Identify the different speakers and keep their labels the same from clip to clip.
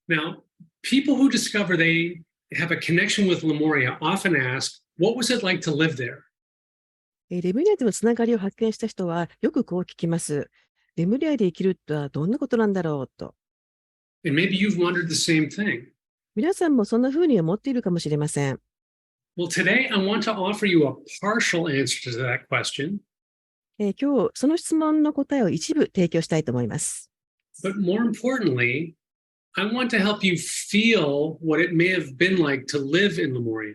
Speaker 1: Now, people who discover they have a connection with Lemuria often ask, what was it like to live there?
Speaker 2: レムリアでのつながりを発見した人はよくこう聞きます。レムリアで生きるとはどんなことなんだろうと。
Speaker 1: And maybe you've wondered the same thing.
Speaker 2: 皆さんもそんな風に思っているかもしれません。
Speaker 1: Well, today I want to offer you a partial answer to that question.
Speaker 2: 今日、その質問の答えを一部提供したいと思います。
Speaker 1: But more importantly, I want to help you feel what it may have been like to live in Lemuria.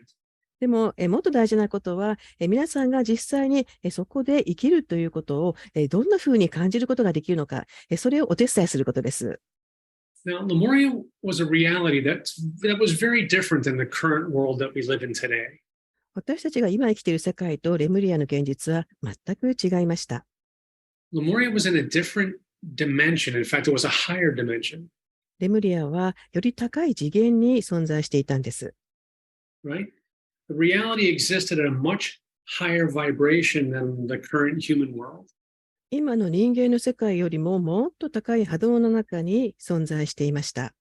Speaker 2: でも、もっと大事なことは、皆さんが実際にそこで生きるということをどんな風に感じることができるのか、それをお手伝いすることです。
Speaker 1: Now, Lemuria was a reality that was very different than the current world that we live in today.
Speaker 2: 私たちが今生きている世界とレムリアの現実は全く違いました。
Speaker 1: Lemuria was in a different dimension. In fact, it was a higher dimension.
Speaker 2: レムリアはより高い次元に存在していたんです。
Speaker 1: Right? The reality existed at a much higher vibration than the current human world.
Speaker 2: 今の人間の世界よりももっと高い波動の中に存在していました。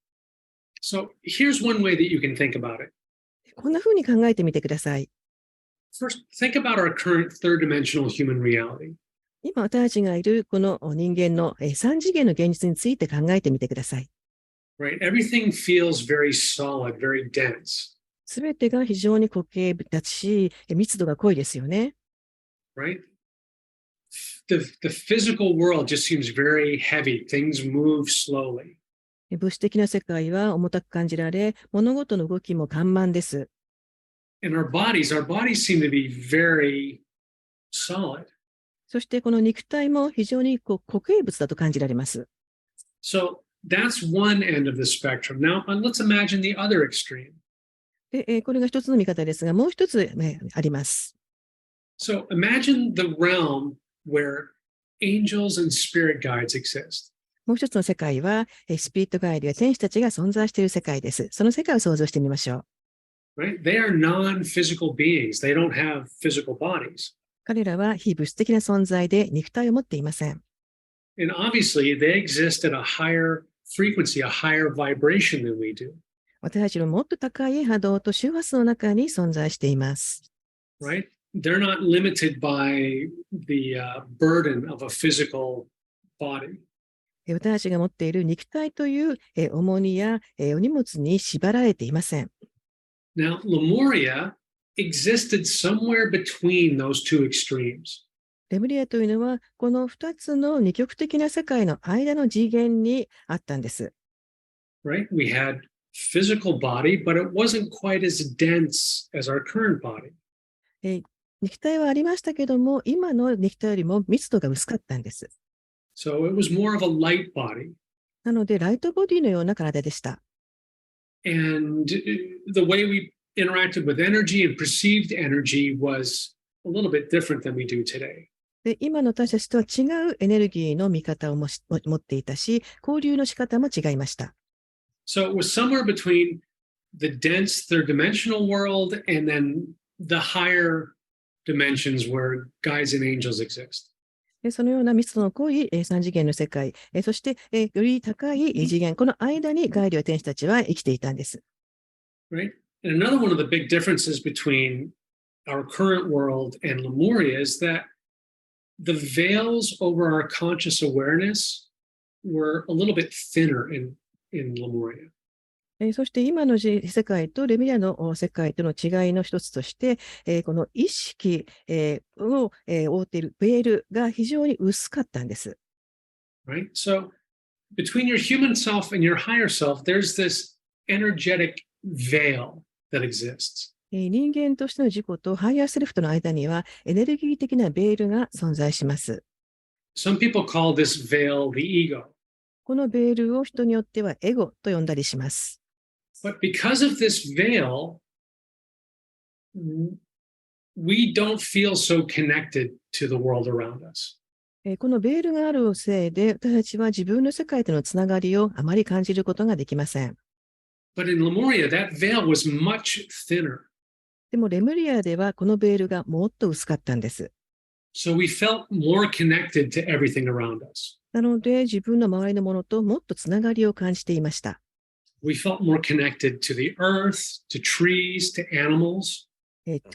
Speaker 1: So here's one way that you can think about it.
Speaker 2: こんな風に考えてみてください。
Speaker 1: First, think about our current third-dimensional human reality.
Speaker 2: 今私たちがいるこの人間の三次元の現実について考えてみてください。
Speaker 1: Right? Everything feels very solid, very dense.
Speaker 2: すべてが非常に固形だし、密度が濃いですよね。
Speaker 1: Right? The physical world just seems very heavy. Things move slowly.
Speaker 2: 物質的な世界は重たく感じられ、物事の動きも緩慢です。
Speaker 1: And our bodies seem to be very solid.
Speaker 2: そしてこの肉体も非常に固形物だと感じられます。
Speaker 1: So that's one end of the spectrum. Now, let's imagine the other extreme.
Speaker 2: で、これが一つの見方ですが、もう一つ、あります。
Speaker 1: So imagine the realm where angels and spirit guides exist.
Speaker 2: もう一つの世界は、スピリットガイドや天使たちが存在している世界です。その世界を想像してみましょう。
Speaker 1: Right? They are non-physical beings. They don't have physical bodies.
Speaker 2: 彼らは非物質的な存在で肉体を持っていません。
Speaker 1: And obviously, they exist at a higher frequency, a higher vibration than we do.
Speaker 2: 私たちのもっと高い波動と周波数の中に存在しています。
Speaker 1: Right? They're not limited by the burden of a physical body.
Speaker 2: 私たちが持っている肉体という重荷やお荷物に縛られていません。
Speaker 1: Now, Lemuria existed somewhere between those two extremes.
Speaker 2: レムリアというのは、この2つの二極的な世界の間の次元にあったんです。
Speaker 1: Right? We had physical body, but it wasn't quite as dense as our current body.
Speaker 2: 肉体はありましたけども、今の肉体よりも密度が薄かったんです。
Speaker 1: So it was more of a light body.
Speaker 2: なので、ライトボディのような体でした。
Speaker 1: And the way we interacted with energy and perceived energy was a little bit different than we do today.
Speaker 2: で、今の私たちとは違うエネルギーの見方を持っていたし、交流の仕方も違いました。
Speaker 1: So it was somewhere between the dense third-dimensional world and then the higher dimensions where guides and angels exist.
Speaker 2: そのような密度の濃い三次元の世界、そしてより高い次元、この間にガイドや天使たちは生きていたんです。
Speaker 1: Right? And another one of the big differences between our current world and Lemuria is that the veils over our conscious awareness were a little bit thinner in Lemuria.
Speaker 2: そして今の世界とレムリアの世界との違いの一つとして、この意識を覆っているベールが非常に薄かったんです。
Speaker 1: Right? So between your human self and your higher self, there's this energetic veil that exists.
Speaker 2: 人間としての自己とハイヤーセルフとの間にはエネルギー的なベールが存在します。
Speaker 1: Some people call this veil the ego.
Speaker 2: このベールを人によってはエゴと呼んだりします。
Speaker 1: But because of this veil, we don't feel so connected to the world around us.
Speaker 2: このベールがあるせいで、私たちは自分の世界とのつながりをあまり感じることができません。
Speaker 1: But in Lemuria, that veil was much thinner.
Speaker 2: でもレムリアではこのベールがもっと薄かったんです。
Speaker 1: So we felt more connected to everything around us.
Speaker 2: なので自分の周りのものともっとつながりを感じていました。
Speaker 1: We felt more connected to the earth, to trees, to animals.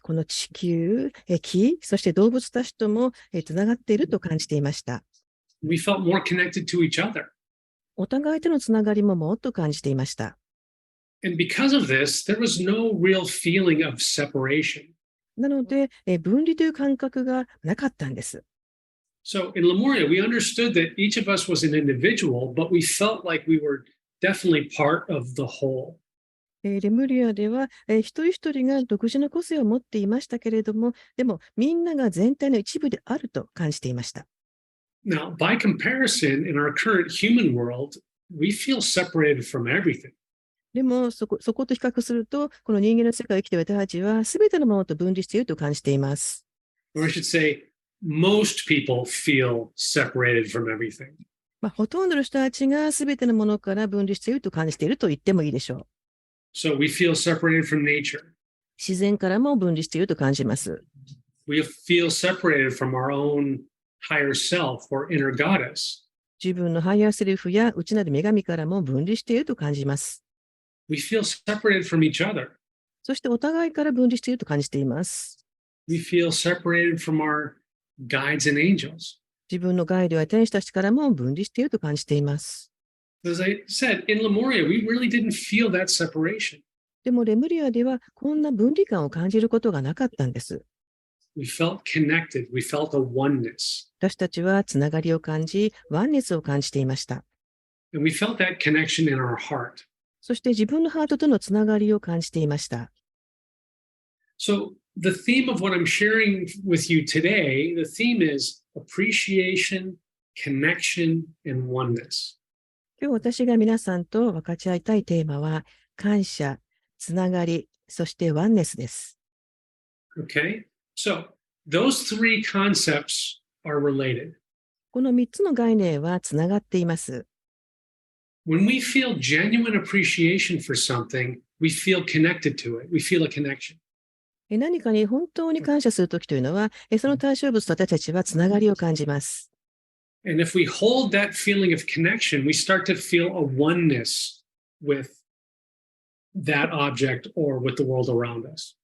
Speaker 2: この地球、木、そして動物たちともつながっていると感じていました。
Speaker 1: We felt more connected to each other.
Speaker 2: お互いとのつながりももっと感じていました。
Speaker 1: And because of this, there was no real feeling of separation.
Speaker 2: なので、分離という感覚がなかったんです。
Speaker 1: So in Lemuria, we understood that each of us was an individual, but we felt like we were definitely part of the whole.
Speaker 2: レムリアでは、一人一人が独自の個性を持っていましたけれども、でもみんなが全体の一部であると感じていました。
Speaker 1: Now, by comparison, in our current human world, we feel separated from everything.
Speaker 2: でもそこと比較すると、この人間の世界を生きている私たちは、すべてのものと分離していると感じています。
Speaker 1: Or I should say, most people feel separated from everything.
Speaker 2: ほとんどの人たちがすべてのものから分離していると感じていると言ってもいいでしょう。
Speaker 1: So we feel separated from nature.
Speaker 2: 自然からも分離していると感じます。
Speaker 1: We feel separated from our own higher self or inner goddess.
Speaker 2: 自分のハイヤーセルフや内なる女神からも分離していると感じます。
Speaker 1: We feel separated from each other.
Speaker 2: そしてお互いから分離していると感じています。
Speaker 1: We feel separated from our guides and angels.
Speaker 2: 自分のガイドや天使たちからも分離していると感じています。
Speaker 1: As I said, in Lemuria, we really didn't feel that separation.
Speaker 2: でもレムリアではこんな分離感を感じることがなかったんです。
Speaker 1: We felt connected. We felt a oneness.
Speaker 2: 私たちはつながりを感じ、ワンネスを感じていました。
Speaker 1: And we felt that connection in our heart.
Speaker 2: そして自分のハートとのつながりを感じていました。
Speaker 1: So the theme of what I'm sharing with you today, the theme is appreciation, connection, and oneness.
Speaker 2: 今日私が皆さんと分かち合いたいテーマは、感謝、つながり、そしてワンネスです。
Speaker 1: Okay? So those three concepts are related.
Speaker 2: この3つの概念はつながっています。
Speaker 1: When we feel genuine appreciation for something, we feel connected to it. We feel a connection.
Speaker 2: 何かに本当に感謝するときというのは、その対象物と私たちはつながりを感じます。
Speaker 1: And if we hold that feeling of connection, we start to feel a oneness with that object or with the world around us.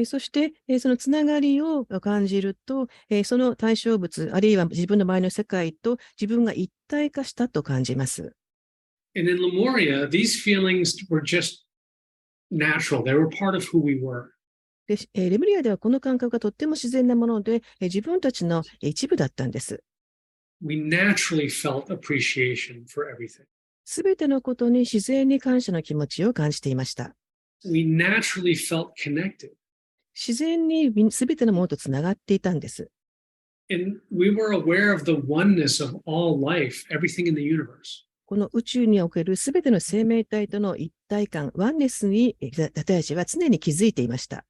Speaker 2: そして、そのつながりを感じると、その対象物、あるいは自分の周りの世界と自分が一体化したと感じます。
Speaker 1: And in Lemuria, these feelings were just natural. They were part of who we were.
Speaker 2: レムリアではこの感覚がとっても自然なもので、自分たちの一部だったんです。
Speaker 1: We naturally felt appreciation for everything.
Speaker 2: すべてのことに自然に感謝の気持ちを感じていました。
Speaker 1: We naturally felt connected.
Speaker 2: 自然にすべてのものとつながっていたんです。
Speaker 1: And we were aware of the oneness of all life, everything in the universe.
Speaker 2: この宇宙におけるすべての生命体との一体感、ワンネスに私たちは常に気づいていました。